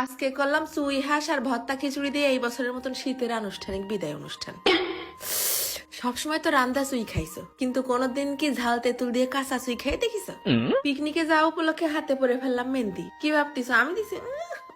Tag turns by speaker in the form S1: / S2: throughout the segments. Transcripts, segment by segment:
S1: আজকে করলাম চুই হাঁস আর ভর্তা খিচুড়ি দিয়ে এই বছরের মতন শীতের আনুষ্ঠানিক বিদায় অনুষ্ঠান। সবসময় তো রান্দা চুই খাইছো, কিন্তু কোনোদিন কি ঝাল তেঁতুল দিয়ে কাঁচা চুই খাই দেখিছো? পিকনিকে যাওয়া উপলক্ষে হাতে পরে ফেললাম মেহেন্দি। কি ভাবতিস আমি দিছি?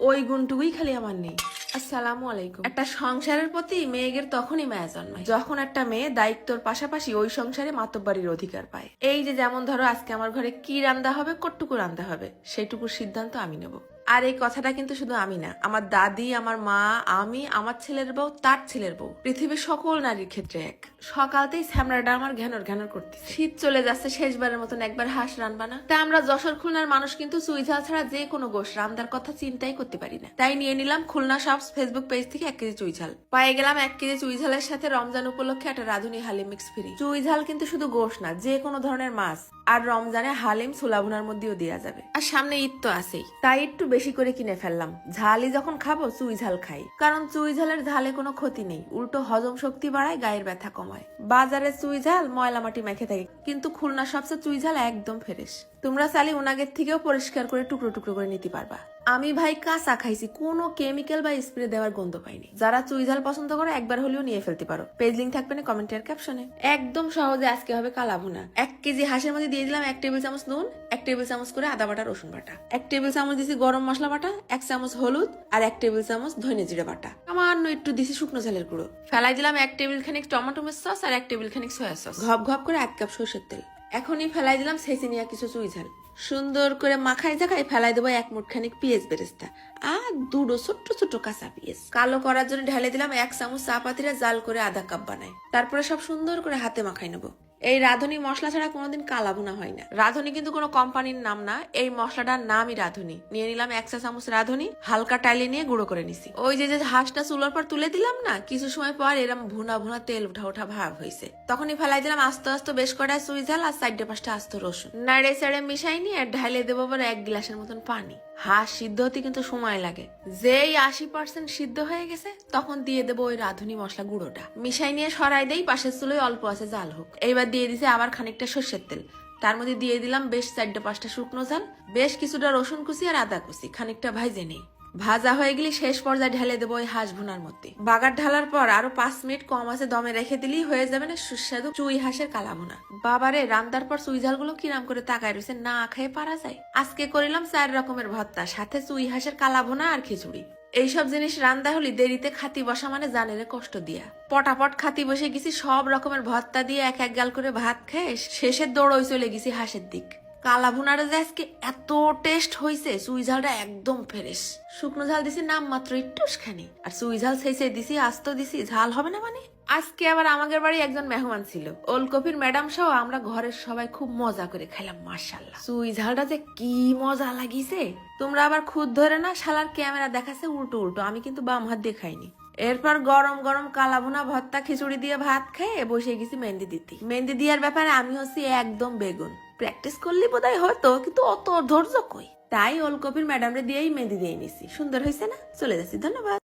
S1: ওই গুণটুকুই খালি আমার নেই। আসসালামু আলাইকুম। একটা সংসারের প্রতি মেয়েদের তখনই মায়া জন্মায় যখন একটা মেয়ে দায়িত্বর পাশাপাশি ওই সংসারে মাতব্বাড়ির অধিকার পায়। এই যে যেমন ধরো আজকে আমার ঘরে কি রান্না হবে, কতটুকু রান্না হবে, সেইটুকুর সিদ্ধান্ত আমি নেব। আর এই কথাটা কিন্তু শুধু আমি না, আমার দাদি, আমার মা, আমি, আমার ছেলের বউ, তার ছেলের বউ, পৃথিবীর সকল নারীর ক্ষেত্রে এক। সকালতেই স্যামরাটা আমার ঘ্যানর ঘ্যানর করতে, শীত চলে যাচ্ছে, শেষবারের মতন একবার হাঁস রানবা না? তাই আমরা যশোর খুলনার মানুষ কিন্তু চুই ঝাল ছাড়া যে কোনো গোশ রান্নার কথা চিন্তাই করতে পারি না। তাই নিয়ে নিলাম খুলনা শপস ফেসবুক পেজ থেকে 1 কেজি চুই ঝাল। পেয়ে গেলাম 1 কেজি চুই ঝালের সাথে রমজান উপলক্ষে একটা রাঁধুনি হালিম মিক্স ফ্রি। চুই ঝাল কিন্তু শুধু গোশ না, যে কোনো ধরনের মাছ আর রমজানে হালিম সুলাভুনার মধ্যেও দেওয়া যাবে। আর সামনে ঈদ তো আছেই, তাই একটু বেশি করে কিনে ফেললাম। ঝালই যখন খাবো চুই ঝাল খাই, কারণ চুই ঝালের ঝালে কোনো ক্ষতি নেই, উল্টো হজম শক্তি বাড়ায়, গায়ের ব্যথা কমায়। বাজারে চুই ঝাল ময়লা মাটি মেখে থাকে, কিন্তু খুলনা সবচেয়ে চুই ঝাল একদম ফ্রেশ। তোমরা চাইলে উনাগের থেকেও পরিষ্কার করে টুকরো টুকরো করে নিতে পারবা। আমি ভাই কাঁচা খাইছি, কোনো কেমিক্যাল বা স্প্রে দেওয়ার গন্ধ পাইনি। যারা চুই ঝাল পছন্দ করে একবার হলেও নিয়ে ফেলতে পারো। পেজ লিংক থাকবে না কমেন্টের ক্যাপশনে। একদম সহজে আজকে হবে কালা ভুনা। 1 কেজি হাঁসের মধ্যে দিয়ে দিলাম 1 টেবিল চামচ নুন, 1 টেবিল চামচ করে আদা বাটা, রসুন বাটা, 1 টেবিল চামচ দিছি গরম মশলা বাটা, 1 চামচ হলুদ আর 1 টেবিল চামচ ধনে জিরে বাটা। সামান্য একটু দিছি শুকনো ঝালের গুঁড়ো। ফেলাই দিলাম 1 টেবিল খানিক টমেটো সস আর 1 টেবিল খানিক সয়া সস। ঘপ ঘপ করে 1 কাপ সরষের তেল। এখনই ফেলাই দিলাম ছেঁচে নিয়ে কিছু চুই ঝাল। সুন্দর করে মাখাই জাখাই ফেলাই দেবো 1 মুঠ খানিক পেঁয়াজ বেরেস্তা আর 2 ছোট্ট ছোট্ট কাঁচা পেঁয়াজ। কালো করার জন্য ঢেলে দিলাম 1 চামচ চা পাতিরা জাল করে আধা কাপ বানাই। তারপরে সব সুন্দর করে হাতে মাখাই নেবো। এই রাঁধুনি মশলা ছাড়া কোনোদিন কালা ভুনা হয় না। রাঁধুনি কিন্তু কোনো কোম্পানির নাম না, এই মশলাটার নামই রাঁধুনি। নিয়ে নিলাম 1 চা চামচ রাঁধুনি, হালকা টাইলে নিয়ে গুঁড়ো করে নিছি। ওই যে হাঁসটা চুলার পর তুলে দিলাম না, কিছু সময় পর এরম ভুনা ভুনা তেল উঠা উঠা ভাব হয়েছে, তখনই ফেলাই দিলাম আস্তে আস্তে বেশ কটা চুই ঝাল আর 4-5টা আস্ত রসুন। নাড়ে চাড়ে মিশাই নিয়ে ঢাইলে দেবো আবার 1 গ্লাসের মতন পানি। হাঁস সিদ্ধ হতে কিন্তু সময় লাগে। যেই 80% সিদ্ধ হয়ে গেছে তখন দিয়ে দেবো ওই রাঁধুনি মশলা গুঁড়োটা। মিশাই নিয়ে সরাই দেই, পাশের চুলোয় অল্প আছে জাল হোক। এইবার দিয়ে দিছে আবার খানিকটা সর্ষের তেল। তার মধ্যে দিয়ে দিলাম বেশ 4-5টা শুকনো ঝাল, বেশ কিছুটা রসুন কুচি আর আদা কুচি, খানিকটা ভাইজে নেই। ভাজা হয়ে গেলে শেষ পর্যায়ে ঢেলে দেবো ওই হাঁস ভুনার মধ্যে। বাগার ঢালার পর আরো 5 মিনিট কম আছে দমে রেখে দিলেই হয়ে যাবে না সুস্বাদু চুই হাঁসের কালা ভুনা। বাবারে, রান্নার পর চুই ঝালগুলো কিরাম করে তাকায় রয়েছে, না খেয়ে পারা যায়। আজকে করিলাম 4 রকমের ভর্তা, সাথে চুই হাঁসের কালা ভুনা আর খিচুড়ি। এইসব জিনিস রান্না হলে দেরিতে খাতি বসা মানে জানেরে কষ্ট দিয়া। পটাপট খাতি বসে গেছি, সব রকমের ভর্তা দিয়ে এক এক গাল করে ভাত খেয়ে শেষের দৌড়ই চলে গেছি হাঁসের দিক। কালা ভুনারে যে আজকে এত টেস্ট হয়েছে, চুই ঝালটা একদম ফ্রেশ। শুকনো ঝাল দিছি নাম মাত্র একটুখানি, আর চুই ঝাল ছেঁচে দিছি, আস্ত দিছি, ঝাল হবে না মানে। আজকে আবার আমাদের বাড়ি একজন মেহমান ছিল, ওলকপির ম্যাডাম সহ আমরা ঘরের সবাই খুব মজা করে খাইলাম। মাশাআল্লাহ, চুই ঝালটা যে কি মজা লাগিছে। তোমরা আবার খুদ ধরে না, শালার ক্যামেরা দেখাচ্ছে উল্টো উল্টো, আমি কিন্তু বাম হাত দিয়ে খাইনি। এরপর গরম গরম কালা ভুনা, ভর্তা, খিচুড়ি দিয়ে ভাত খেয়ে বসে গেছি মেহেন্দি দিতে। মেহেন্দি দেওয়ার ব্যাপারে আমি হচ্ছি একদম বেগুন। প্র্যাকটিস করলে বোধহয় হতো, কিন্তু অত ধৈর্য কই। তাই ওলকপির ম্যাডামরে দিয়েই মেহেন্দি দিয়ে নিছি। সুন্দর হয়েছে না? চলে যাচ্ছি, ধন্যবাদ।